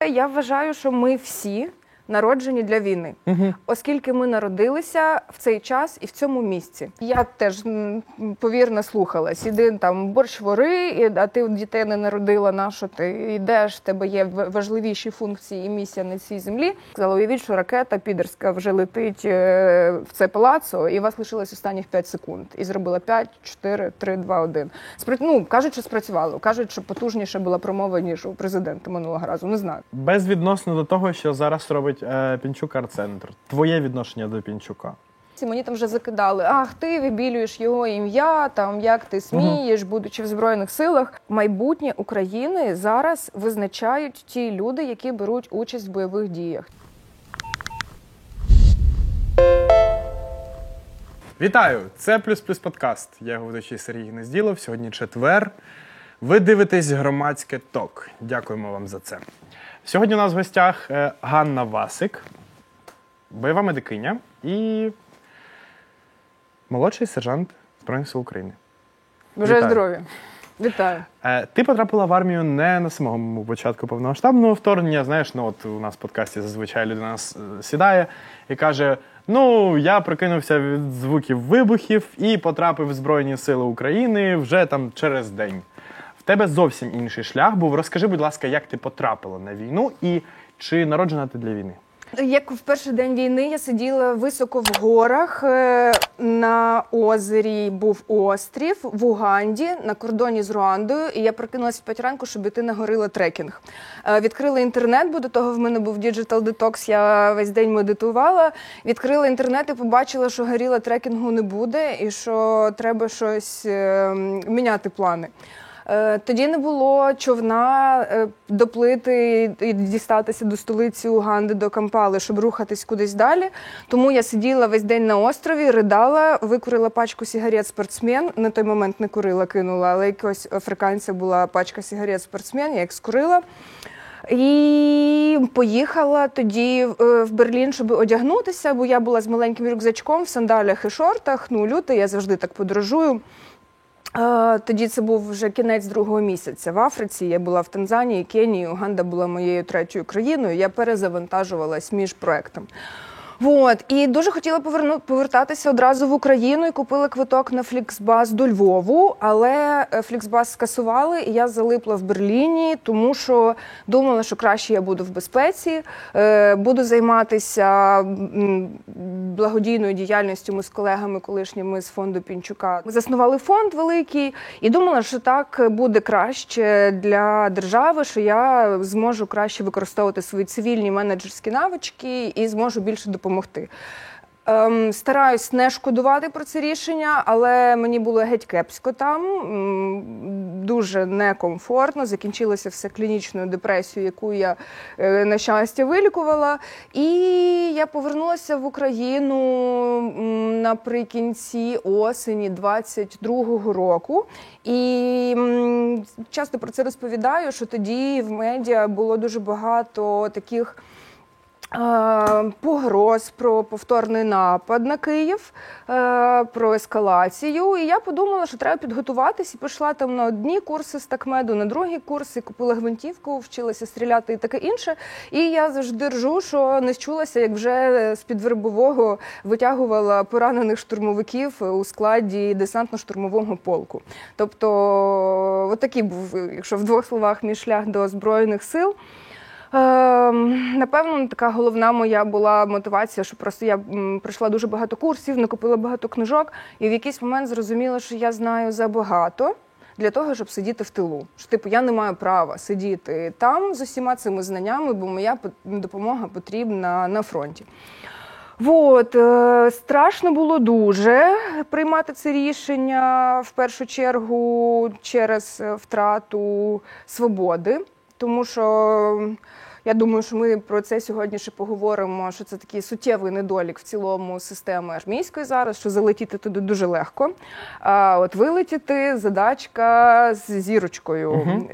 я вважаю, що ми всі народжені для війни, оскільки ми народилися в цей час і в цьому місці. Я теж повірно слухалась. Іди там борщ вари, а ти дітей не народила, на що ти йдеш, в тебе є важливіші функції і місія на цій землі. Сказала, уявіть, що ракета підерська вже летить в це палацо, і у вас лишилось останніх 5 секунд. І зробила 5, 4, 3, 2, 1. Кажуть, що спрацювало. Кажуть, що потужніша була промова, ніж у президента минулого разу. Не знаю. Безвідносно до того, що зараз робить Пінчук Арт-центр. Твоє відношення до Пінчука? Мені там вже закидали, ах, ти вибілюєш його ім'я, там, як ти смієш, будучи в Збройних силах. Майбутнє України зараз визначають ті люди, які беруть участь в бойових діях. Вітаю! Це «Плюс Плюс подкаст». Я його ведучий Сергій Гнезділов. Сьогодні четвер. Ви дивитесь «Громадське ток». Дякуємо вам за це. Сьогодні у нас в гостях Ганна Васик, бойова медикиня і молодший сержант Збройних сил України. Бажаю здоров'я. Вітаю. Ти потрапила в армію не на самому початку повномасштабного вторгнення. Знаєш, от у нас в подкасті зазвичай людина сідає і каже, я прокинувся від звуків вибухів і потрапив в Збройні Сили України вже там через день. В тебе зовсім інший шлях був. Розкажи, будь ласка, як ти потрапила на війну і чи народжена ти для війни? Як в перший день війни я сиділа високо в горах, на озері був острів, в Уганді, на кордоні з Руандою, і я прокинулася в 5 ранку, щоб іти на горила трекінг. Відкрила інтернет, бо до того в мене був Digital Detox, я весь день медитувала. Відкрила інтернет і побачила, що горила трекінгу не буде і що треба щось міняти плани. Тоді не було човна доплити і дістатися до столиці Уганди, до Кампали, щоб рухатись кудись далі. Тому я сиділа весь день на острові, ридала, викурила пачку сигарет «Спортсмен». На той момент не курила, кинула, але якогось африканця була пачка сигарет «Спортсмен», я їх скурила. І поїхала тоді в Берлін, щоб одягнутися, бо я була з маленьким рюкзачком, в сандалях і шортах. Лютий, я завжди так подорожую. Тоді це був вже кінець другого місяця в Африці. Я була в Танзанії, Кенії, Уганда була моєю третьою країною. Я перезавантажувалась між проектом. І дуже хотіла повертатися одразу в Україну і купила квиток на Фліксбас до Львову, але Фліксбас скасували, і я залипла в Берліні, тому що думала, що краще я буду в безпеці, буду займатися благодійною діяльністю. Ми з колегами колишніми з фонду Пінчука заснували фонд великий і думала, що так буде краще для держави, що я зможу краще використовувати свої цивільні менеджерські навички і зможу більше допомогти. Стараюсь не шкодувати про це рішення, але мені було геть кепсько там, дуже некомфортно, закінчилося все клінічною депресією, яку я, на щастя, вилікувала. І я повернулася в Україну наприкінці осені 22-го року. І часто про це розповідаю, що тоді в медіа було дуже багато таких погроз про повторний напад на Київ, про ескалацію. І я подумала, що треба підготуватись, і пішла там на одні курси з такмеду, на другі курси, купила гвинтівку, вчилася стріляти і таке інше. І я завжди ржу, що не чулася, як вже з-під Вербового витягувала поранених штурмовиків у складі десантно-штурмового полку. Тобто, отакий був, якщо в 2 словах, мій шлях до Збройних сил. Напевно, така головна моя була мотивація, що просто я пройшла дуже багато курсів, накупила багато книжок, і в якийсь момент зрозуміла, що я знаю забагато для того, щоб сидіти в тилу. Що, я не маю права сидіти там з усіма цими знаннями, бо моя допомога потрібна на фронті. Страшно було дуже приймати це рішення, в першу чергу, через втрату свободи. Тому що я думаю, що ми про це сьогодні ще поговоримо, що це такий суттєвий недолік в цілому системи армійської зараз, що залетіти туди дуже легко. А от вилетіти – задачка з зірочкою.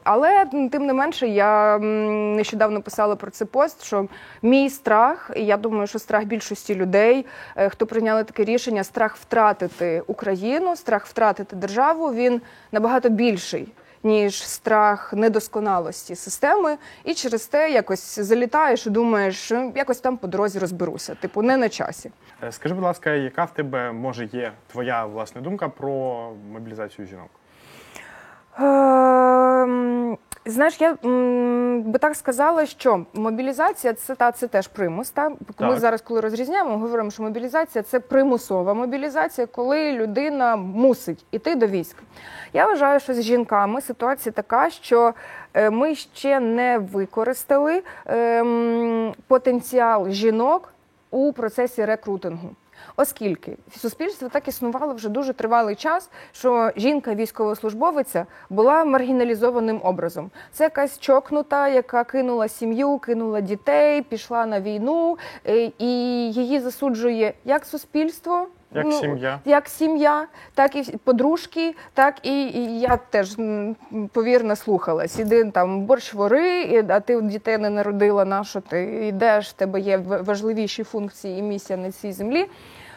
Але, тим не менше, я нещодавно писала про це пост, що мій страх, і я думаю, що страх більшості людей, хто прийняли таке рішення, страх втратити Україну, страх втратити державу, він набагато більший, ніж страх недосконалості системи, і через те якось залітаєш і думаєш, що якось там по дорозі розберуся. Типу, не на часі. Скажи, будь ласка, яка в тебе, може, є твоя власна думка про мобілізацію жінок? Знаєш, я би так сказала, що мобілізація це теж примус. Ми зараз, коли розрізняємо, говоримо, що мобілізація це примусова мобілізація, коли людина мусить іти до війська. Я вважаю, що з жінками ситуація така, що ми ще не використали потенціал жінок у процесі рекрутингу. Оскільки суспільство так існувало вже дуже тривалий час, що жінка-військовослужбовиця була маргіналізованим образом. Це якась чокнута, яка кинула сім'ю, кинула дітей, пішла на війну, і її засуджує як суспільство, як сім'я, так і подружки, так і я теж, повір, наслухалась. Іди там борщ вари, а ти дітей не народила, на що ти йдеш, в тебе є важливіші функції і місія на цій землі.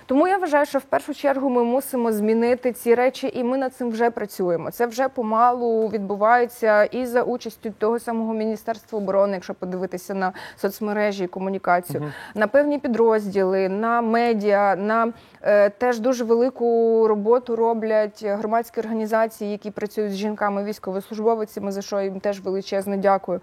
Тому я вважаю, що в першу чергу ми мусимо змінити ці речі, і ми над цим вже працюємо. Це вже помалу відбувається і за участю того самого Міністерства оборони, якщо подивитися на соцмережі і комунікацію, на певні підрозділи, на медіа, на теж дуже велику роботу роблять громадські організації, які працюють з жінками-військовослужбовицями, за що їм теж величезне дякую.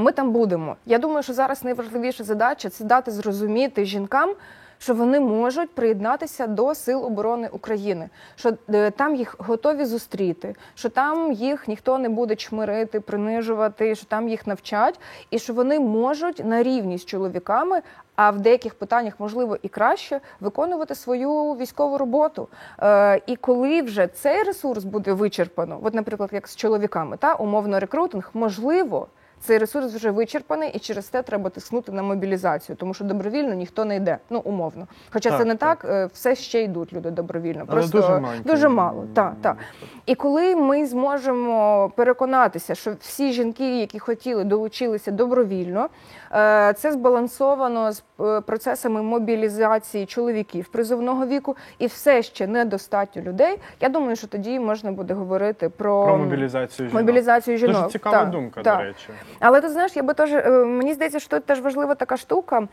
Ми там будемо. Я думаю, що зараз найважливіша задача – це дати зрозуміти жінкам, що вони можуть приєднатися до Сил оборони України, що там їх готові зустріти, що там їх ніхто не буде чмирити, принижувати, що там їх навчать, і що вони можуть на рівні з чоловіками, а в деяких питаннях, можливо, і краще, виконувати свою військову роботу. І коли вже цей ресурс буде вичерпано, от, наприклад, як з чоловіками, умовно рекрутинг, можливо, цей ресурс вже вичерпаний, і через те треба тиснути на мобілізацію, тому що добровільно ніхто не йде, умовно. Хоча це не так, все ще йдуть люди добровільно, просто дуже мало. І коли ми зможемо переконатися, що всі жінки, які хотіли, долучилися добровільно, це збалансовано з процесами мобілізації чоловіків призовного віку, і все ще недостатньо людей, я думаю, що тоді можна буде говорити про мобілізацію жінок. Дуже цікава думка, до речі. Але ти знаєш, мені здається, що тут теж важлива така штука.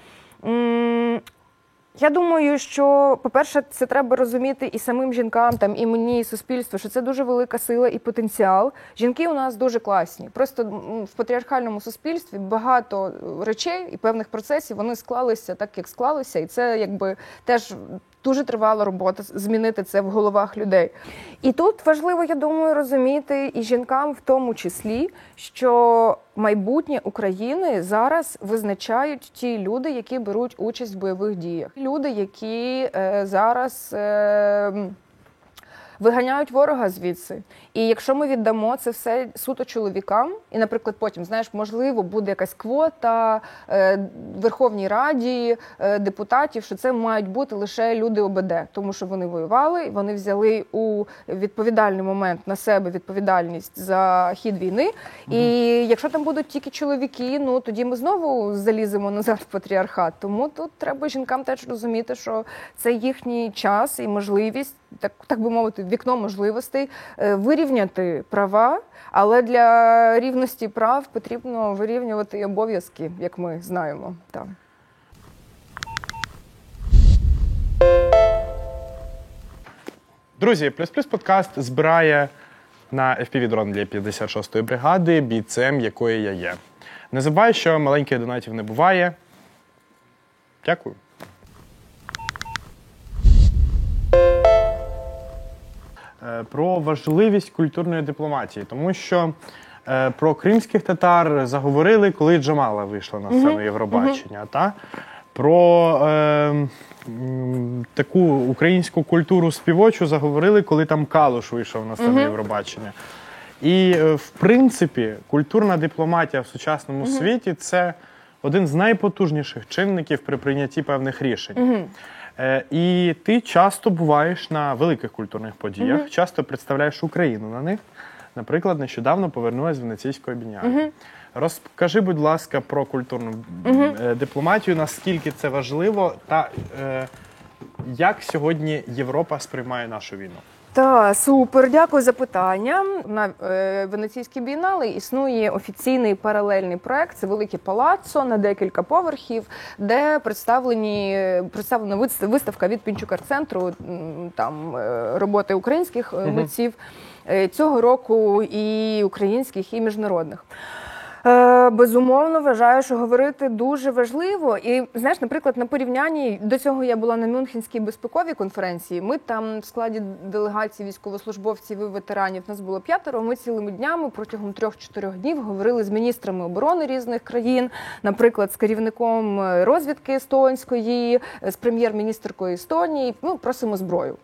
Я думаю, що, по-перше, це треба розуміти і самим жінкам, і мені, і суспільству, що це дуже велика сила і потенціал. Жінки у нас дуже класні. Просто в патріархальному суспільстві багато речей і певних процесів, вони склалися так, як склалися, і це теж дуже тривала робота змінити це в головах людей. І тут важливо, я думаю, розуміти і жінкам в тому числі, що майбутнє України зараз визначають ті люди, які беруть участь в бойових діях. Люди, які зараз виганяють ворога звідси. І якщо ми віддамо це все суто чоловікам, і, наприклад, потім, можливо, буде якась квота в Верховній Раді депутатів, що це мають бути лише люди ОБД, тому що вони воювали, вони взяли у відповідальний момент на себе відповідальність за хід війни. І якщо там будуть тільки чоловіки, тоді ми знову заліземо назад в патріархат. Тому тут треба жінкам теж розуміти, що це їхній час і можливість, так би мовити, вікно можливостей вирівняти права, але для рівності прав потрібно вирівнювати і обов'язки, як ми знаємо. Друзі, Плюс-Плюс подкаст збирає на FPV-дрон для 56-ї бригади, бійцем якої я є. Не забувай, що маленьких донатів не буває. Дякую. Про важливість культурної дипломатії, тому що про кримських татар заговорили, коли Джамала вийшла на сцену Євробачення, про таку українську культуру співочу заговорили, коли там Калуш вийшов на сцену Євробачення. І, в принципі, культурна дипломатія в сучасному світі – це один з найпотужніших чинників при прийнятті певних рішень. І ти часто буваєш на великих культурних подіях, часто представляєш Україну на них. Наприклад, нещодавно повернулась з Венеційської бієнале. Розкажи, будь ласка, про культурну дипломатію, наскільки це важливо та як сьогодні Європа сприймає нашу війну? Та, супер, дякую за питання. На Венеційській бієнале існує офіційний паралельний проект. Це велике палаццо на декілька поверхів, де представлена виставка від Пінчук-арт-центру, там роботи українських митців цього року, і українських, і міжнародних. Безумовно, вважаю, що говорити дуже важливо. І, знаєш, наприклад, на порівнянні, до цього я була на Мюнхенській безпековій конференції, ми там в складі делегації військовослужбовців і ветеранів, нас було 5, ми цілими днями протягом 3-4 днів говорили з міністрами оборони різних країн, наприклад, з керівником розвідки естонської, з прем'єр-міністркою Естонії, просимо зброю.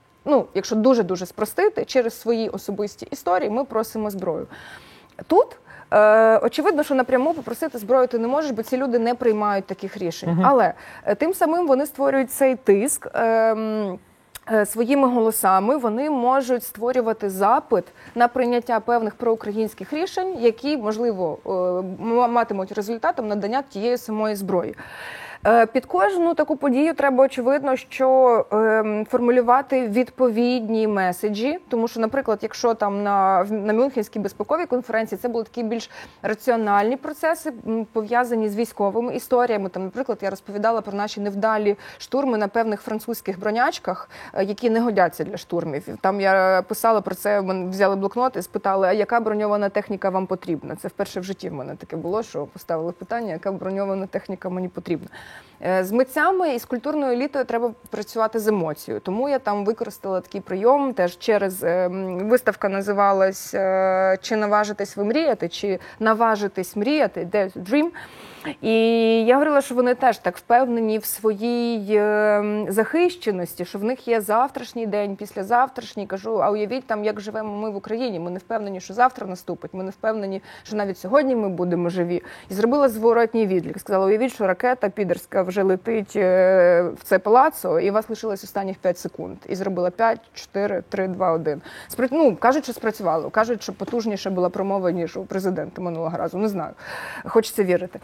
Якщо дуже-дуже спростити, через свої особисті історії ми просимо зброю. Тут очевидно, що напряму попросити зброю ти не можеш, бо ці люди не приймають таких рішень. Але тим самим вони створюють цей тиск своїми голосами, вони можуть створювати запит на прийняття певних проукраїнських рішень, які, можливо, матимуть результатом надання тієї самої зброї. Під кожну таку подію треба, очевидно, що формулювати відповідні меседжі, тому що, наприклад, якщо там на Мюнхенській безпековій конференції це були такі більш раціональні процеси, пов'язані з військовими історіями. Там, наприклад, я розповідала про наші невдалі штурми на певних французьких бронячках, які не годяться для штурмів. Там я писала про це, взяли блокнот і спитали, а яка броньована техніка вам потрібна? Це вперше в житті в мене таке було, що поставили питання, яка броньована техніка мені потрібна. З митцями і з культурною елітою треба працювати з емоцією. Тому я там використала такий прийом, теж через виставка називалась «Чи наважитись ви мріяти?» чи «Наважитись мріяти?» «Dare to Dream». І я говорила, що вони теж так впевнені в своїй захищеності, що в них є завтрашній день, післязавтрашній. Кажу, а уявіть там, як живемо ми в Україні. Ми не впевнені, що завтра наступить. Ми не впевнені, що навіть сьогодні ми будемо живі. І зробила зворотній відлік. Сказала, уявіть, що ракета підерська вже летить в це палацо, і у вас лишилось останніх 5 секунд. І зробила 5, 4, 3, 2, 1. Кажуть, що спрацювало. Кажуть, що потужніша була промова, ніж у президента минулого разу. Не знаю. Хочеться вірити.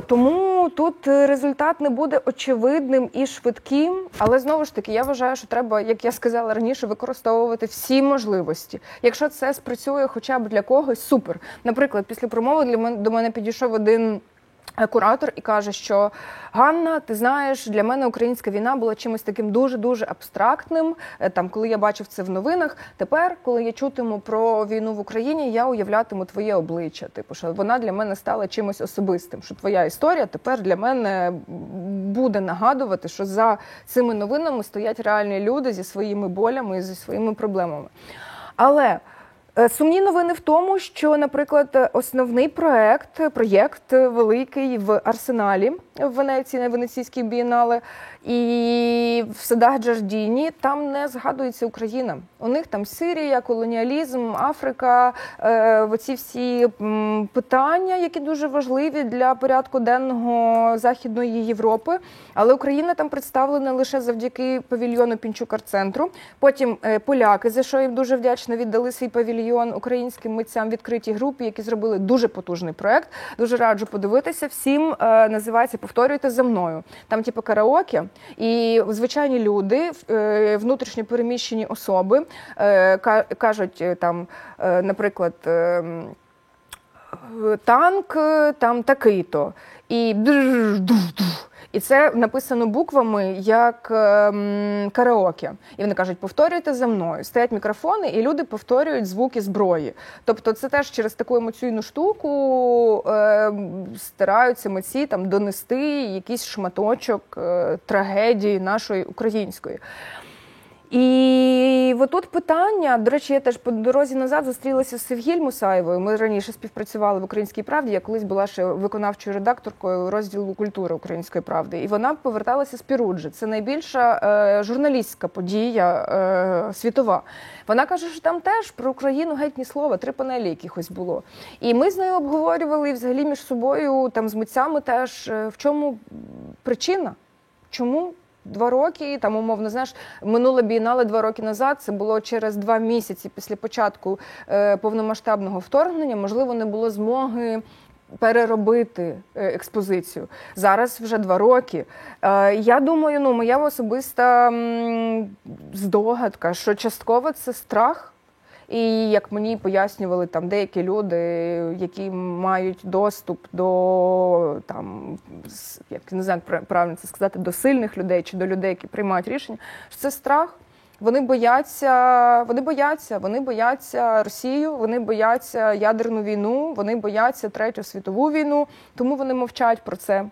Тому тут результат не буде очевидним і швидким, але знову ж таки я вважаю, що треба, як я сказала раніше, використовувати всі можливості. Якщо це спрацює хоча б для когось, супер. Наприклад, після промови до мене підійшов один куратор і каже, що Ганна, ти знаєш, для мене українська війна була чимось таким дуже-дуже абстрактним, там, коли я бачив це в новинах. Тепер, коли я чутиму про війну в Україні, я уявлятиму твоє обличчя, що вона для мене стала чимось особистим, що твоя історія тепер для мене буде нагадувати, що за цими новинами стоять реальні люди зі своїми болями і зі своїми проблемами. Але сумні новини в тому, що, наприклад, основний проєкт великий в Арсеналі в Венеції, на Венеційській бієнале, і в садах Джардіні, там не згадується Україна. У них там Сирія, колоніалізм, Африка, оці всі питання, які дуже важливі для порядку денного Західної Європи. Але Україна там представлена лише завдяки павільйону Пінчук-арт-центру. Потім поляки, за що їм дуже вдячно, віддали свій павільйон українським митцям в відкритій групі, які зробили дуже потужний проєкт. Дуже раджу подивитися. Всім називається «Повторюйте за мною». Там типу караоке. І звичайні люди, внутрішньо переміщені особи, кажуть, там, наприклад, танк там такий-то. І це написано буквами як караоке. І вони кажуть, повторюйте за мною. Стоять мікрофони, і люди повторюють звуки зброї. Тобто це теж через таку емоційну штуку стараються митці там донести якийсь шматочок трагедії нашої української. І отут питання, до речі, я теж по дорозі назад зустрілася з Севгіль Мусаєвою. Ми раніше співпрацювали в «Українській правді», я колись була ще виконавчою редакторкою розділу культури «Української правди». І вона поверталася з Перуджі. Це найбільша журналістська подія світова. Вона каже, що там теж про Україну геть ні слова, 3 панелі якихось було. І ми з нею обговорювали, і взагалі між собою, там з митцями теж, в чому причина, чому 2 роки, там, умовно, знаєш, минула бієнале 2 роки назад, це було через 2 місяці після початку повномасштабного вторгнення, можливо, не було змоги переробити експозицію. Зараз вже 2 роки. Я думаю, моя особиста здогадка, що частково це страх. І як мені пояснювали там деякі люди, які мають доступ до як не знаю, правильно це сказати, до сильних людей чи до людей, які приймають рішення, що це страх. Вони бояться Росію, вони бояться ядерну війну, вони бояться Третю світову війну, тому вони мовчать про це.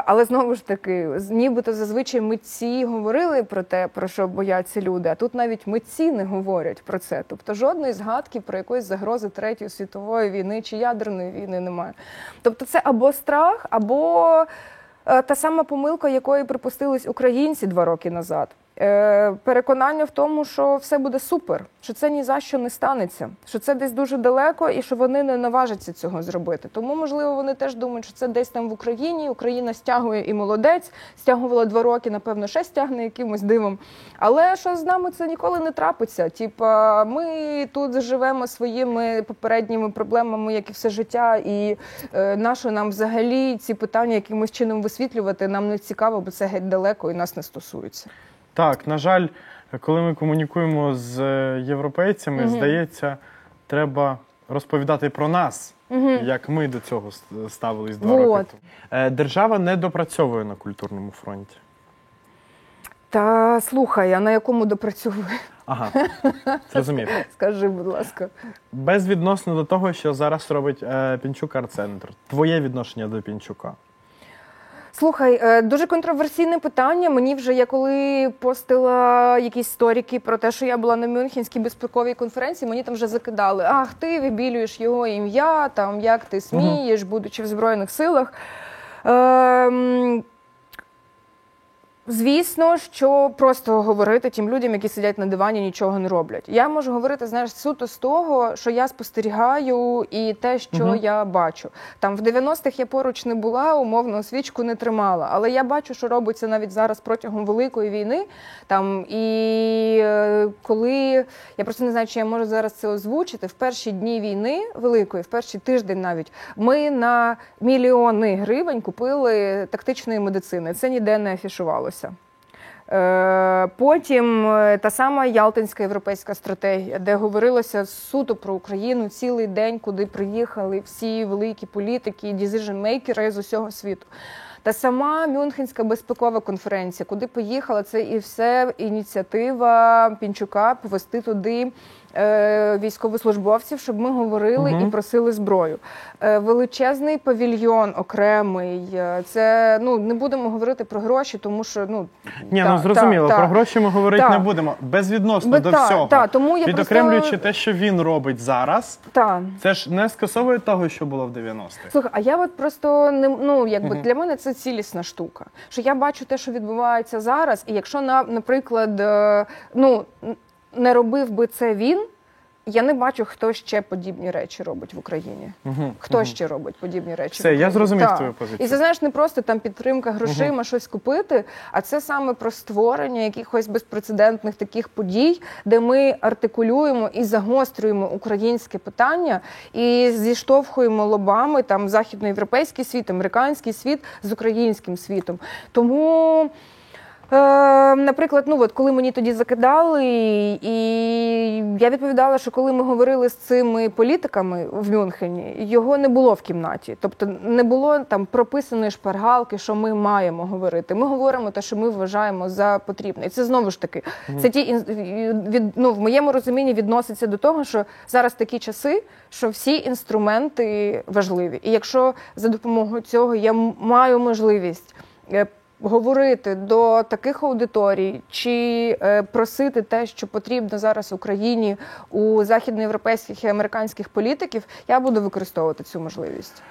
Але знову ж таки, нібито зазвичай митці говорили про те, про що бояться люди, а тут навіть митці не говорять про це. Тобто жодної згадки про якоїсь загрози Третьої світової війни чи ядерної війни немає. Тобто це або страх, або та сама помилка, якої припустились українці 2 роки назад. Переконання в тому, що все буде супер, що це ні за що не станеться, що це десь дуже далеко і що вони не наважаться цього зробити. Тому, можливо, вони теж думають, що це десь там в Україні, Україна стягує і молодець, стягувала 2 роки, напевно, ще стягне якимось дивом. Але що з нами це ніколи не трапиться. Типа, ми тут живемо своїми попередніми проблемами, як і все життя, і нащо нам взагалі ці питання якимось чином висвітлювати, нам не цікаво, бо це геть далеко і нас не стосується. Так, на жаль, коли ми комунікуємо з європейцями, здається, треба розповідати про нас, як ми до цього ставились 2 роки тому. Держава не допрацьовує на культурному фронті. Та слухай, а на якому допрацьовує? Ага, зрозумів. Скажи, будь ласка. Безвідносно до того, що зараз робить Пінчук Арт-центр. Твоє відношення до Пінчука? Слухай, дуже контроверсійне питання. Мені вже, я коли постила якісь сторіки про те, що я була на Мюнхенській безпековій конференції, мені там вже закидали: ах, ти вибілюєш його ім'я, там, як ти смієш, будучи в Збройних силах. Звісно, що просто говорити тим людям, які сидять на дивані, нічого не роблять. Я можу говорити, знаєш, суто з того, що я спостерігаю і те, що я бачу. Там в 90-х я поруч не була, умовно, свічку не тримала. Але я бачу, що робиться навіть зараз протягом Великої війни. Там, і коли, я просто не знаю, чи я можу зараз це озвучити, в перші дні війни Великої, в перший тиждень навіть, ми на мільйони гривень купили тактичної медицини. Це ніде не афішувалося. Потім та сама Ялтинська європейська стратегія, де говорилося суто про Україну цілий день, куди приїхали всі великі політики, decision-makers з усього світу. Та сама Мюнхенська безпекова конференція, куди поїхала, це і все ініціатива Пінчука повести туди військовослужбовців, щоб ми говорили і просили зброю. Величезний павільйон окремий. Це, не будемо говорити про гроші, тому що, зрозуміло, про гроші ми говорити не будемо. Безвідносно до всього. Тому я відокремлюючи те, що він робить зараз, це ж не скасовує того, що було в 90-х. Слухай, а я от просто, для мене це цілісна штука. Що я бачу те, що відбувається зараз, і якщо, наприклад, не робив би це він, я не бачу, хто ще подібні речі робить в Україні. Хто ще робить подібні речі в Україні. Я зрозумів твою позицію. І це, знаєш, не просто там підтримка грошима, щось купити, а це саме про створення якихось безпрецедентних таких подій, де ми артикулюємо і загострюємо українське питання і зіштовхуємо лобами там західноєвропейський світ, американський світ з українським світом. Тому... Наприклад, коли мені тоді закидали, і я відповідала, що коли ми говорили з цими політиками в Мюнхені, його не було в кімнаті. Тобто не було там прописаної шпаргалки, що ми маємо говорити. Ми говоримо те, що ми вважаємо за потрібне. І це знову ж таки, це в моєму розумінні відноситься до того, що зараз такі часи, що всі інструменти важливі. І якщо за допомогою цього я маю можливість говорити до таких аудиторій чи просити те, що потрібно зараз Україні у західноєвропейських і американських політиків, я буду використовувати цю можливість.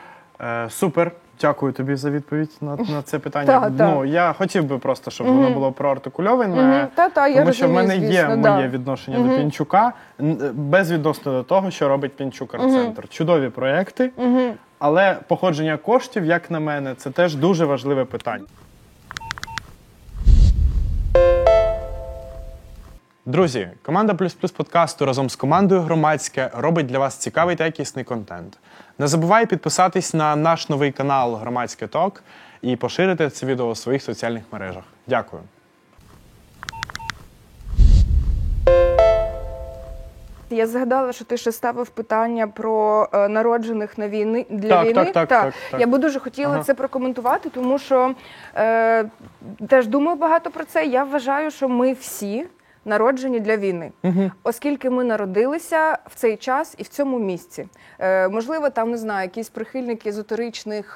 Супер. Дякую тобі за відповідь на це питання. Я хотів би просто, щоб воно було проартикульоване, тому що в мене є моє відношення до Пінчука, безвідносно до того, що робить Пінчук Арт-центр. Чудові проєкти, але походження коштів, як на мене, це теж дуже важливе питання. Друзі, команда «Плюс Плюс» подкасту разом з командою «Громадське» робить для вас цікавий та якісний контент. Не забувай підписатись на наш новий канал «Громадський ток» і поширити це відео у своїх соціальних мережах. Дякую. Я згадала, що ти ще ставив питання про народжених на війни для війни. Так. Я би дуже хотіла це прокоментувати, тому що теж думаю багато про це. Я вважаю, що ми всі народжені для війни, оскільки ми народилися в цей час і в цьому місці. Можливо, там, не знаю, якісь прихильники езотеричних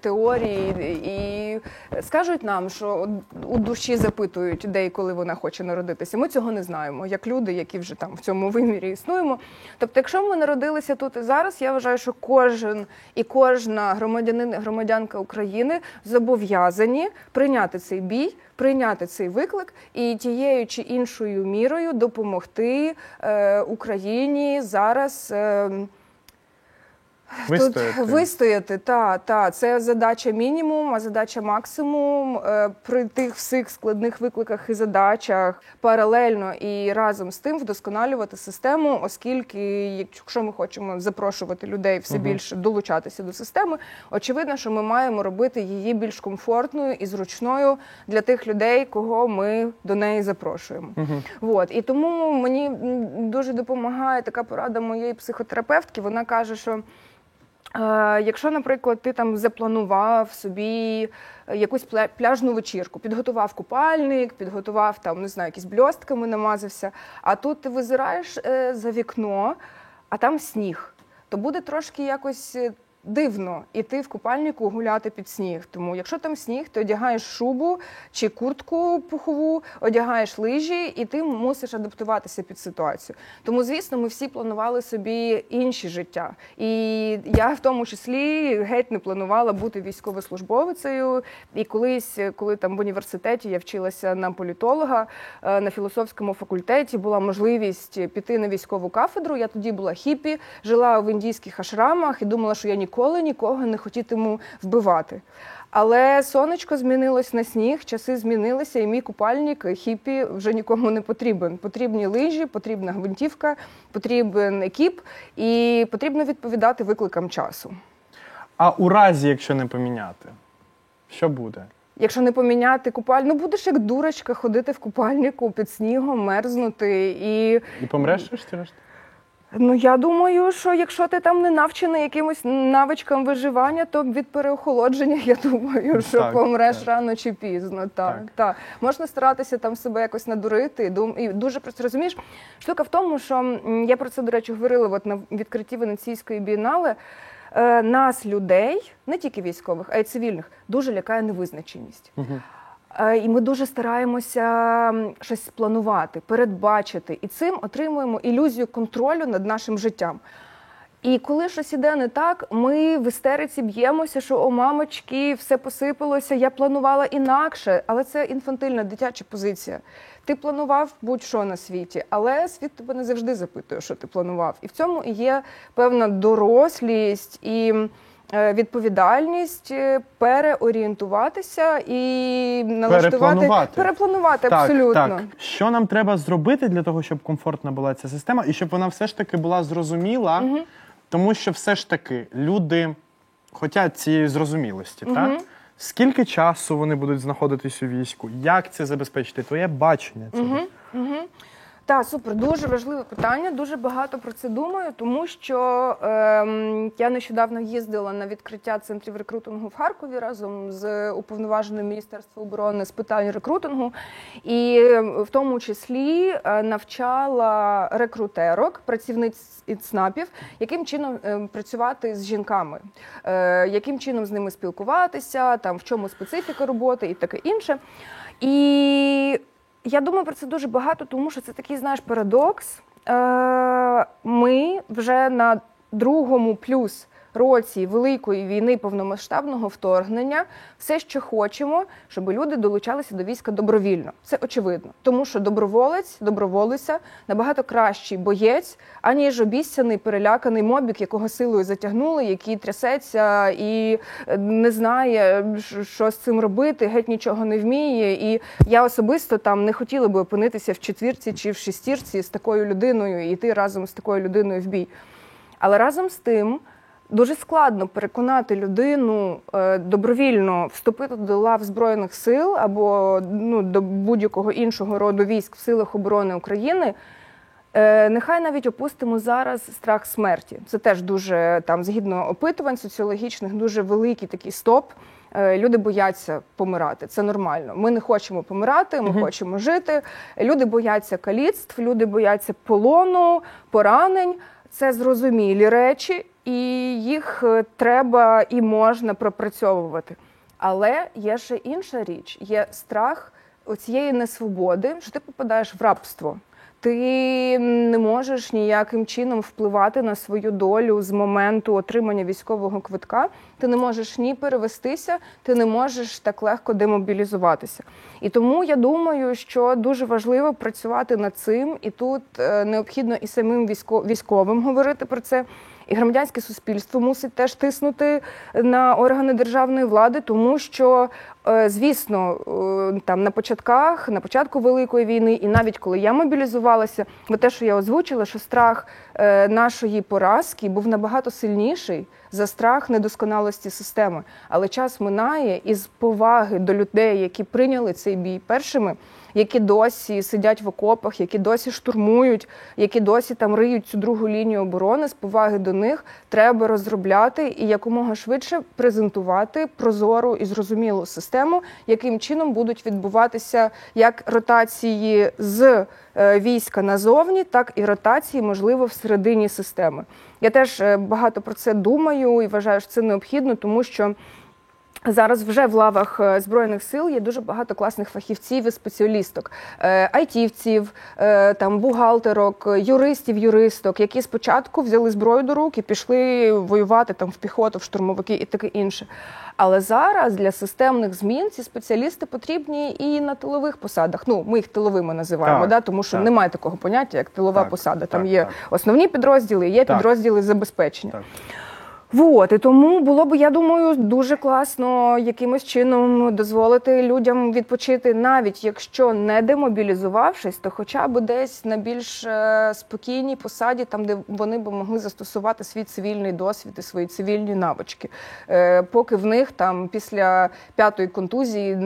теорій і скажуть нам, що у душі запитують, де і коли вона хоче народитися. Ми цього не знаємо, як люди, які вже там в цьому вимірі існуємо. Тобто, якщо ми народилися тут і зараз, я вважаю, що кожен і кожна громадянин і громадянка України зобов'язані прийняти цей бій, прийняти цей виклик і тією чи іншою мірою допомогти Україні зараз вистояти. Це задача мінімум, а задача максимум. При тих всіх складних викликах і задачах паралельно і разом з тим вдосконалювати систему, оскільки, якщо ми хочемо запрошувати людей все більше долучатися до системи, очевидно, що ми маємо робити її більш комфортною і зручною для тих людей, кого ми до неї запрошуємо. І тому мені дуже допомагає така порада моєї психотерапевтки. Вона каже, що якщо, наприклад, ти там запланував собі якусь пляжну вечірку, підготував купальник, підготував там, не знаю, якісь бльостками намазався, а тут ти визираєш за вікно, а там сніг, то буде трошки якось дивно іти в купальнику гуляти під сніг. Тому якщо там сніг, ти одягаєш шубу чи куртку пухову, одягаєш лижі, і ти мусиш адаптуватися під ситуацію. Тому, звісно, ми всі планували собі інші життя. І я в тому числі геть не планувала бути військовослужбовицею. І колись, коли там в університеті я вчилася на політолога, на філософському факультеті була можливість піти на військову кафедру. Я тоді була хіпі, жила в індійських ашрамах і думала, що я ніколи нікого не хотітиму вбивати. Але сонечко змінилось на сніг, часи змінилися, і мій купальник хіпі вже нікому не потрібен. Потрібні лижі, потрібна гвинтівка, потрібен екіп і потрібно відповідати викликам часу. А у разі, якщо не поміняти, що буде? Якщо не поміняти купальник, будеш як дурочка ходити в купальнику під снігом, мерзнути і... І помреш, врешті-решт? Я думаю, що якщо ти там не навчений якимось навичкам виживання, то від переохолодження, я думаю, що помреш рано чи пізно. Так. Можна старатися там себе якось надурити. І дуже просто, розумієш, штука в тому, що я про це, до речі, говорила на відкритті Венеційської бієнале, нас, людей, не тільки військових, а й цивільних, дуже лякає невизначеність. І ми дуже стараємося щось спланувати, передбачити. І цим отримуємо ілюзію контролю над нашим життям. І коли щось іде не так, ми в істериці б'ємося, що «О, мамочки, все посипалося, я планувала інакше». Але це інфантильна, дитяча позиція. Ти планував будь-що на світі, але світ тебе не завжди запитує, що ти планував. І в цьому і є певна дорослість і відповідальність переорієнтуватися і налаштувати, перепланувати абсолютно. Так. Що нам треба зробити для того, щоб комфортна була ця система і щоб вона все ж таки була зрозуміла, тому що все ж таки люди хочуть цієї зрозумілості, так? Скільки часу вони будуть знаходитись у війську? Як це забезпечити? Твоє бачення цього? Так, супер, дуже важливе питання, дуже багато про це думаю, тому що я нещодавно їздила на відкриття центрів рекрутингу в Харкові разом з уповноваженим Міністерства оборони з питань рекрутингу, і в тому числі навчала рекрутерок, працівниць ЦНАПів, яким чином працювати з жінками, яким чином з ними спілкуватися, там, в чому специфіка роботи і таке інше. І я думаю про це дуже багато, тому що це такий, знаєш, парадокс. Ми вже на другому плюс році Великої війни повномасштабного вторгнення все, що хочемо, щоб люди долучалися до війська добровільно. Це очевидно. Тому що доброволець, доброволиця набагато кращий боєць, аніж обіцяний, переляканий мобік, якого силою затягнули, який трясеться і не знає, що з цим робити, геть нічого не вміє. І я особисто там не хотіла би опинитися в четвірці чи в шестірці з такою людиною і йти разом з такою людиною в бій. Але разом з тим, Дуже складно переконати людину добровільно вступити до лав Збройних сил або до будь-якого іншого роду військ в силах оборони України. Нехай навіть опустимо зараз страх смерті. Це теж дуже, згідно опитувань соціологічних, дуже великий такий стоп. Люди бояться помирати, це нормально. Ми не хочемо помирати, ми хочемо жити. Люди бояться каліцтв, люди бояться полону, поранень. Це зрозумілі речі, і їх треба і можна пропрацьовувати. Але є ще інша річ. Є страх оцієї несвободи, що ти попадаєш в рабство. Ти не можеш ніяким чином впливати на свою долю з моменту отримання військового квитка. Ти не можеш ні перевестися, ти не можеш так легко демобілізуватися. І тому я думаю, що дуже важливо працювати над цим, і тут необхідно і самим військовим говорити про це, і громадянське суспільство мусить теж тиснути на органи державної влади, тому що, звісно, на початку Великої війни, і навіть коли я мобілізувалася, те, що я озвучила, що страх нашої поразки був набагато сильніший за страх недосконалості системи. Але час минає, і з поваги до людей, які прийняли цей бій першими, які досі сидять в окопах, які досі штурмують, які досі риють цю другу лінію оборони, з поваги до них треба розробляти і якомога швидше презентувати прозору і зрозумілу систему, яким чином будуть відбуватися як ротації з війська назовні, так і ротації, можливо, всередині системи. Я теж багато про це думаю і вважаю, що це необхідно, тому що зараз вже в лавах Збройних сил є дуже багато класних фахівців і спеціалісток, айтівців, бухгалтерок, юристів, які спочатку взяли зброю до рук і пішли воювати в піхоту, в штурмовики і таке інше. Але зараз для системних змін ці спеціалісти потрібні і на тилових посадах. Ми їх тиловими називаємо, тому що немає такого поняття, як тилова посада. Там є основні підрозділи, є підрозділи забезпечення. І тому було б, я думаю, дуже класно якимось чином дозволити людям відпочити, навіть якщо не демобілізувавшись, то хоча б десь на більш спокійній посаді, там, де вони б могли застосувати свій цивільний досвід і свої цивільні навички. Поки в них після 5-ї контузії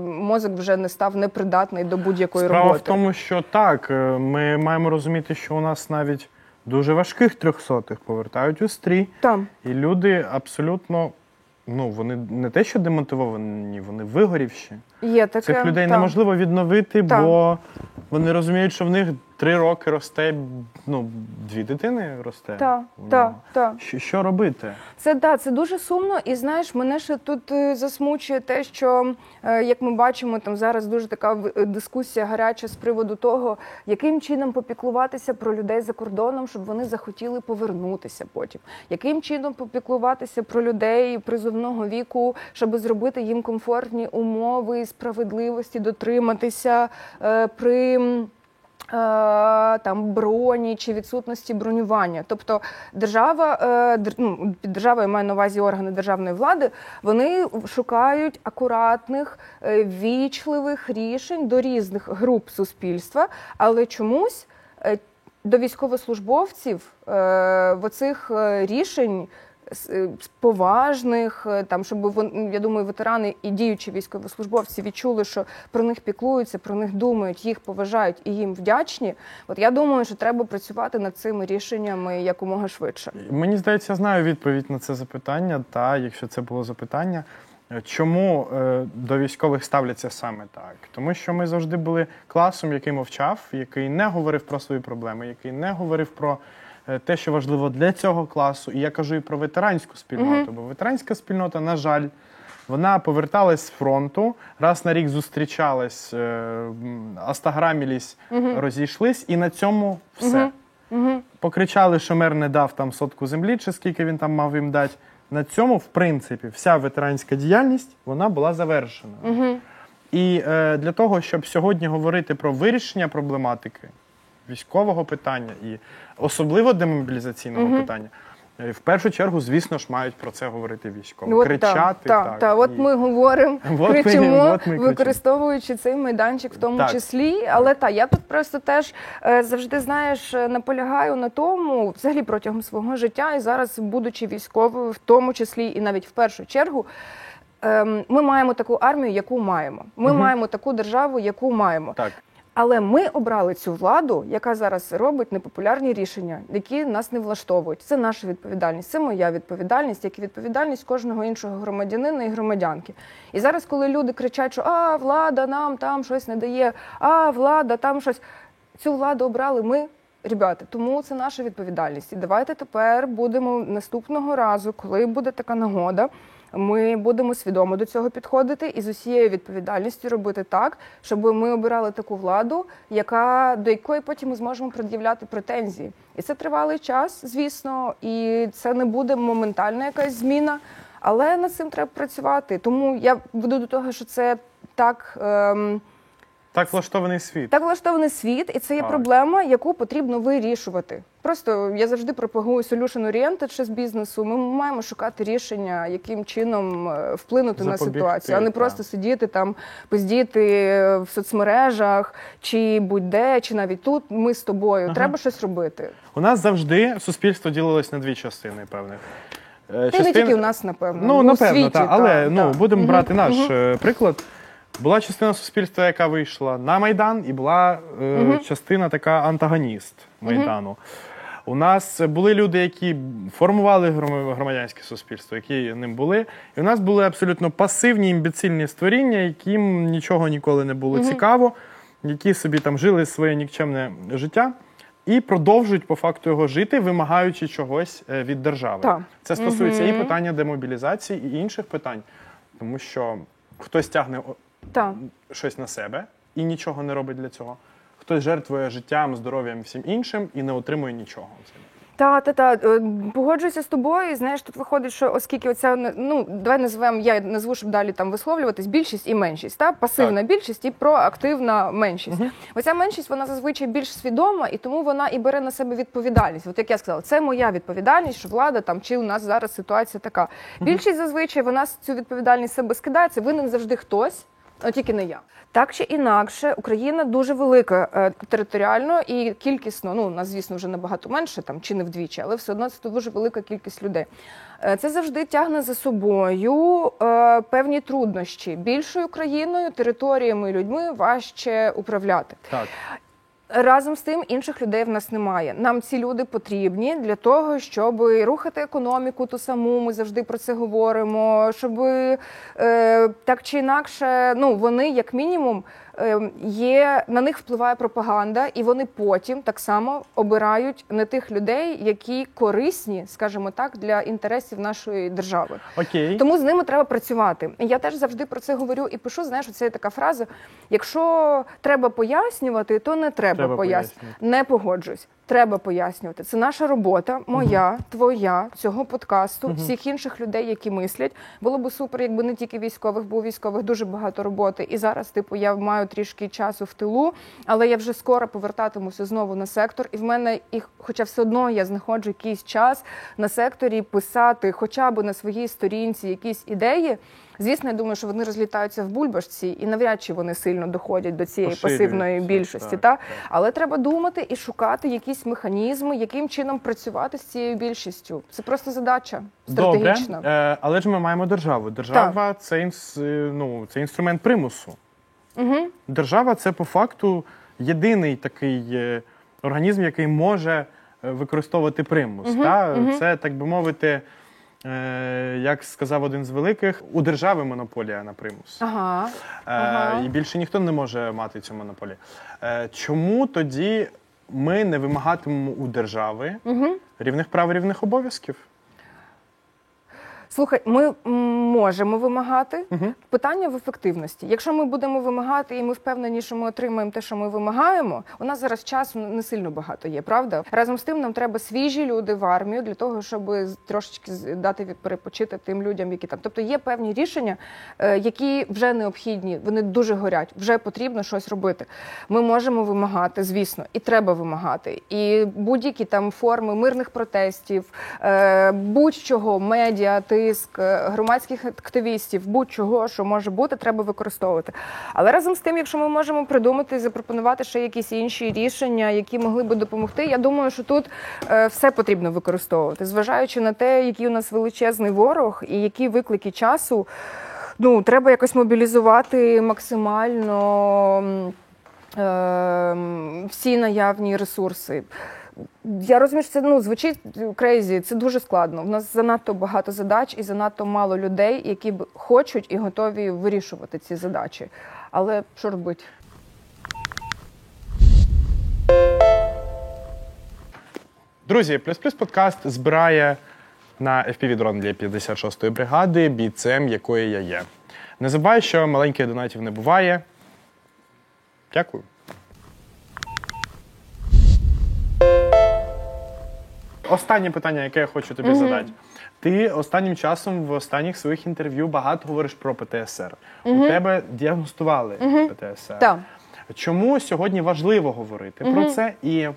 мозок вже не став непридатний до будь-якої роботи. Справа в тому, що ми маємо розуміти, що у нас навіть дуже важких 300-х повертають у стрій. І люди абсолютно, вони не те, що демотивовані, вони вигорівші. Є таке. Цих людей неможливо відновити, бо вони розуміють, що в них 3 роки росте, 2 дитини росте. Що робити? Це дуже сумно. І знаєш, мене ще тут засмучує те, що, як ми бачимо, зараз дуже така дискусія гаряча з приводу того, яким чином попіклуватися про людей за кордоном, щоб вони захотіли повернутися потім. Яким чином попіклуватися про людей призовного віку, щоб зробити їм комфортні умови, справедливості, дотриматися при броні чи відсутності бронювання. Тобто держава, під державою я маю на увазі органи державної влади, вони шукають акуратних, ввічливих рішень до різних груп суспільства, але чомусь до військовослужбовців оцих рішень поважних, щоб, я думаю, ветерани і діючі військовослужбовці відчули, що про них піклуються, про них думають, їх поважають і їм вдячні. Я думаю, що треба працювати над цими рішеннями якомога швидше. Мені здається, я знаю відповідь на це запитання, якщо це було запитання. Чому до військових ставляться саме так? Тому що ми завжди були класом, який мовчав, який не говорив про свої проблеми, який не говорив про те, що важливо для цього класу. І я кажу і про ветеранську спільноту, бо ветеранська спільнота, на жаль, вона поверталась з фронту, раз на рік зустрічалась, астаграмілись, розійшлись, і на цьому все. Покричали, що мер не дав 100 землі, чи скільки він мав їм дати. На цьому, в принципі, вся ветеранська діяльність, вона була завершена. І для того, щоб сьогодні говорити про вирішення проблематики військового питання і особливо демобілізаційного питання, В першу чергу, звісно ж, мають про це говорити військові. От Кричати. Так. От ми говоримо, кричимо, використовуючи цей майданчик в тому числі. Але я тут просто теж завжди, знаєш, наполягаю на тому, взагалі протягом свого життя, і зараз, будучи військовою, в тому числі і навіть в першу чергу, ми маємо таку армію, яку маємо. Ми маємо таку державу, яку маємо. Так. Але ми обрали цю владу, яка зараз робить непопулярні рішення, які нас не влаштовують. Це наша відповідальність, це моя відповідальність, як і відповідальність кожного іншого громадянина і громадянки. І зараз, коли люди кричать, що влада нам там щось не дає, влада там щось. Цю владу обрали ми, ребята, тому це наша відповідальність. І давайте тепер будемо наступного разу, коли буде така нагода, ми будемо свідомо до цього підходити і з усією відповідальністю робити так, щоб ми обирали таку владу, до якої потім ми зможемо пред'являти претензії. І це тривалий час, звісно, і це не буде моментальна якась зміна, але над цим треба працювати. Тому я веду до того, що це так... Так влаштований світ. Так влаштований світ, і це є проблема, яку потрібно вирішувати. Просто я завжди пропагую solution-oriented ще з бізнесу. Ми маємо шукати рішення, яким чином вплинути на ситуацію, а не просто сидіти там, пиздіти в соцмережах, чи будь-де, чи навіть тут ми з тобою. Треба щось робити. У нас завжди суспільство ділилось на дві частини певних. Та не тільки у нас, напевно. Ну, напевно, так. Але будемо брати наш приклад. Була частина суспільства, яка вийшла на Майдан, і була частина така антагоніст Майдану. У нас були люди, які формували громадянське суспільство, які ним були. І у нас були абсолютно пасивні, імбецильні створіння, яким нічого ніколи не було цікаво, які собі там жили своє нікчемне життя і продовжують по факту його жити, вимагаючи чогось від держави. Це стосується і питання демобілізації, і інших питань. Тому що хтось тягне щось на себе і нічого не робить для цього. Хтось жертвує життям, здоров'ям і всім іншим і не отримує нічого. Погоджуюся з тобою. Знаєш, тут виходить, що оскільки оця, давай називаємо, я назву, щоб далі там висловлюватись, більшість і меншість, пасивна більшість і проактивна меншість. Оця меншість, вона зазвичай більш свідома, і тому вона і бере на себе відповідальність. От як я сказала, це моя відповідальність, що влада там, чи у нас зараз ситуація така. Більшість зазвичай, вона цю відповідальність себе скидає, це винен завжди хтось, а тільки не я. Так чи інакше, Україна дуже велика територіально і кількісно, у нас, звісно, вже набагато менше, там, чи не вдвічі, але все одно це дуже велика кількість людей. Це завжди тягне за собою певні труднощі. Більшою країною, територіями і людьми важче управляти. Так. Разом з тим, інших людей в нас немає. Нам ці люди потрібні для того, щоб рухати економіку ту саму, ми завжди про це говоримо, щоб так чи інакше, вони, як мінімум, на них впливає пропаганда, і вони потім так само обирають не тих людей, які корисні, скажімо так, для інтересів нашої держави. Окей. Тому з ними треба працювати. Я теж завжди про це говорю і пишу, знаєш, оце є така фраза, якщо треба пояснювати, то не треба пояснювати. Не погоджусь. Треба пояснювати. Це наша робота, моя, твоя, цього подкасту, всіх інших людей, які мислять. Було б супер, якби не тільки військових, бо у військових дуже багато роботи. І зараз, я маю трішки часу в тилу, але я вже скоро повертатимуся знову на сектор. І в мене, хоча все одно я знаходжу якийсь час на секторі писати хоча б на своїй сторінці якісь ідеї. Звісно, я думаю, що вони розлітаються в бульбашці і навряд чи вони сильно доходять до цієї пасивної більшості. Так. Але треба думати і шукати якісь механізми, яким чином працювати з цією більшістю. Це просто задача стратегічна. Добре, але ж ми маємо державу. Держава – це інструмент примусу. Держава – це по факту єдиний такий організм, який може використовувати примус. Це, так би мовити, як сказав один з великих, у держави монополія на примус. І більше ніхто не може мати цю монополію. Чому тоді ми не вимагатимемо у держави рівних прав і рівних обов'язків? Слухай, можемо вимагати. Питання в ефективності. Якщо ми будемо вимагати і ми впевнені, що ми отримаємо те, що ми вимагаємо, у нас зараз часу не сильно багато є, правда? Разом з тим нам треба свіжі люди в армію для того, щоб трошечки дати перепочити тим людям, які там. Тобто є певні рішення, які вже необхідні, вони дуже горять, вже потрібно щось робити. Ми можемо вимагати, звісно, і треба вимагати. І будь-які там форми мирних протестів, будь-чого, медіа, тиск, громадських активістів, будь-чого, що може бути, треба використовувати. Але разом з тим, якщо ми можемо придумати і запропонувати ще якісь інші рішення, які могли би допомогти, я думаю, що тут все потрібно використовувати, зважаючи на те, який у нас величезний ворог і які виклики часу, треба якось мобілізувати максимально всі наявні ресурси. Я розумію, що це звучить крейзі, це дуже складно. У нас занадто багато задач і занадто мало людей, які б хочуть і готові вирішувати ці задачі. Але що робити? Друзі, «Плюс-плюс» подкаст збирає на FPV-дрон для 56-ї бригади, бійцем якої я є. Не забувай, що маленьких донатів не буває. Дякую. Останнє питання, яке я хочу тобі задати. Ти останнім часом в останніх своїх інтерв'ю багато говориш про ПТСР. У тебе діагностували ПТСР. Так. Чому сьогодні важливо говорити про це? І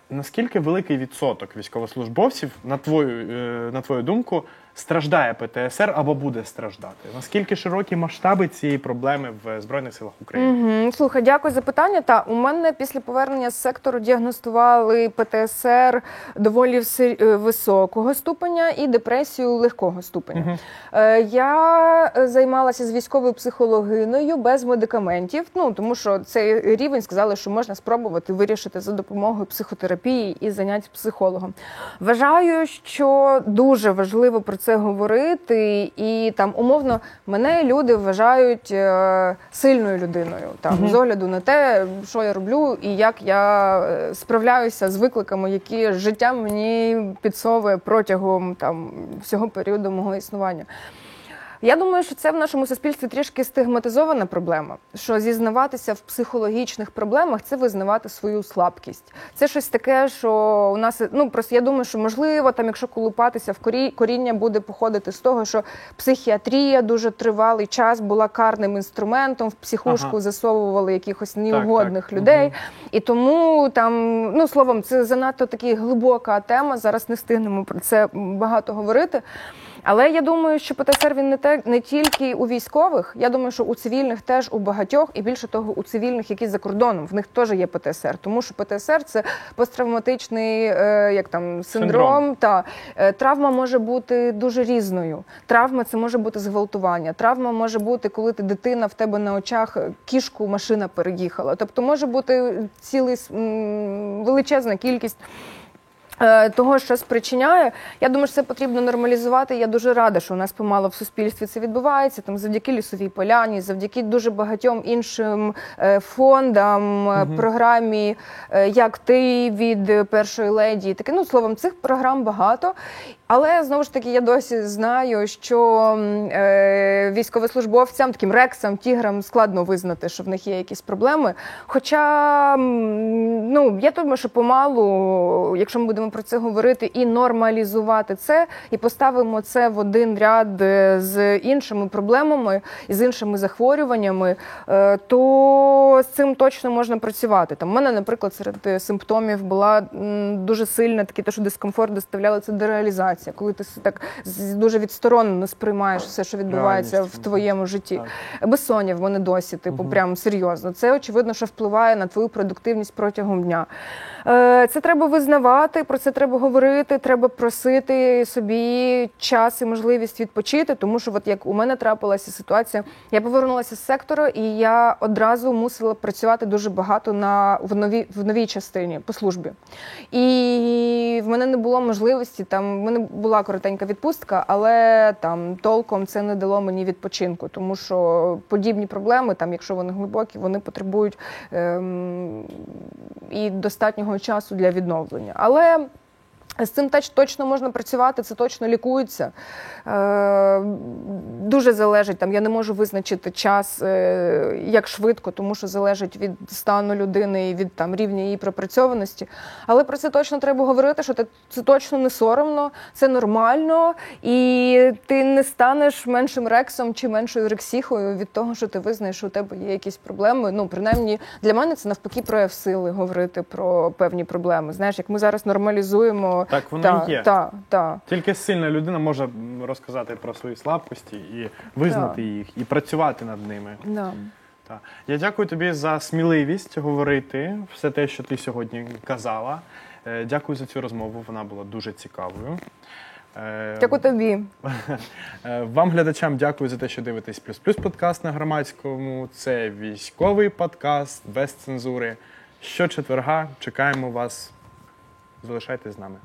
наскільки великий відсоток військовослужбовців, на твою думку, страждає ПТСР або буде страждати? Наскільки широкі масштаби цієї проблеми в Збройних силах України? Слухай, дякую за питання. У мене після повернення з сектору діагностували ПТСР доволі високого ступеня і депресію легкого ступеня. Я займалася з військовою психологиною без медикаментів, тому що цей рівень сказали, що можна спробувати вирішити за допомогою психотерапії і занять з психологом. Вважаю, що дуже важливо про це говорити, і там умовно мене люди вважають сильною людиною, з огляду на те, що я роблю і як я справляюся з викликами, які життя мені підсовує протягом всього періоду мого існування. Я думаю, що це в нашому суспільстві трішки стигматизована проблема, що зізнаватися в психологічних проблемах – це визнавати свою слабкість. Це щось таке, що у нас, просто я думаю, що можливо, якщо колупатися в коріння буде походити з того, що психіатрія дуже тривалий час була карним інструментом, в психушку засовували якихось неугодних людей. І тому словом, це занадто така глибока тема, зараз не встигнемо про це багато говорити. Але я думаю, що ПТСР він не тільки у військових, я думаю, що у цивільних теж у багатьох, і більше того, у цивільних, які за кордоном, в них теж є ПТСР. Тому що ПТСР – це посттравматичний синдром. Травма може бути дуже різною. Травма – це може бути зґвалтування. Травма може бути, коли дитина в тебе на очах кішку машина переїхала. Тобто може бути величезна кількість того, що спричиняє. Я думаю, що це потрібно нормалізувати. Я дуже рада, що у нас помало в суспільстві це відбувається. Завдяки Лісовій поляні, завдяки дуже багатьом іншим фондам, програмі «Як ти» від першої леді. Словом, цих програм багато. Але, знову ж таки, я досі знаю, що військовослужбовцям, таким рексам, тіграм складно визнати, що в них є якісь проблеми. Хоча, я думаю, що помалу, якщо ми будемо про це говорити і нормалізувати це, і поставимо це в один ряд з іншими проблемами, і з іншими захворюваннями, то з цим точно можна працювати. У мене, наприклад, серед симптомів була дуже сильна, те, що дискомфорт доставляла, це дереалізація. Коли ти так дуже відсторонено сприймаєш все, що відбувається в твоєму житті. Безсоння в мене досі, прям серйозно. Це, очевидно, що впливає на твою продуктивність протягом дня. Це треба визнавати, про це треба говорити, треба просити собі час і можливість відпочити, тому що, як у мене трапилася ситуація, я повернулася з сектору, і я одразу мусила працювати дуже багато в новій частині, по службі. І в мене не було можливості, в мене була коротенька відпустка, але толком це не дало мені відпочинку, тому що подібні проблеми, якщо вони глибокі, вони потребують і достатнього часу для відновлення. Але З цим точно можна працювати, це точно лікується. Дуже залежить, я не можу визначити час, як швидко, тому що залежить від стану людини і від рівня її пропрацьованості. Але про це точно треба говорити, що це точно не соромно, це нормально, і ти не станеш меншим рексом чи меншою рексіхою від того, що ти визнаєш, що у тебе є якісь проблеми. Принаймні, для мене це навпаки прояв сили говорити про певні проблеми. Знаєш, як ми зараз нормалізуємо. Так воно і є. Так. Тільки сильна людина може розказати про свої слабкості і визнати їх, і працювати над ними. Да. Так. Я дякую тобі за сміливість говорити все те, що ти сьогодні казала. Дякую за цю розмову, вона була дуже цікавою. Дякую тобі. Вам, глядачам, дякую за те, що дивитесь «Плюс-плюс» подкаст на Громадському. Це військовий подкаст без цензури. Щочетверга чекаємо вас. Залишайтесь з нами.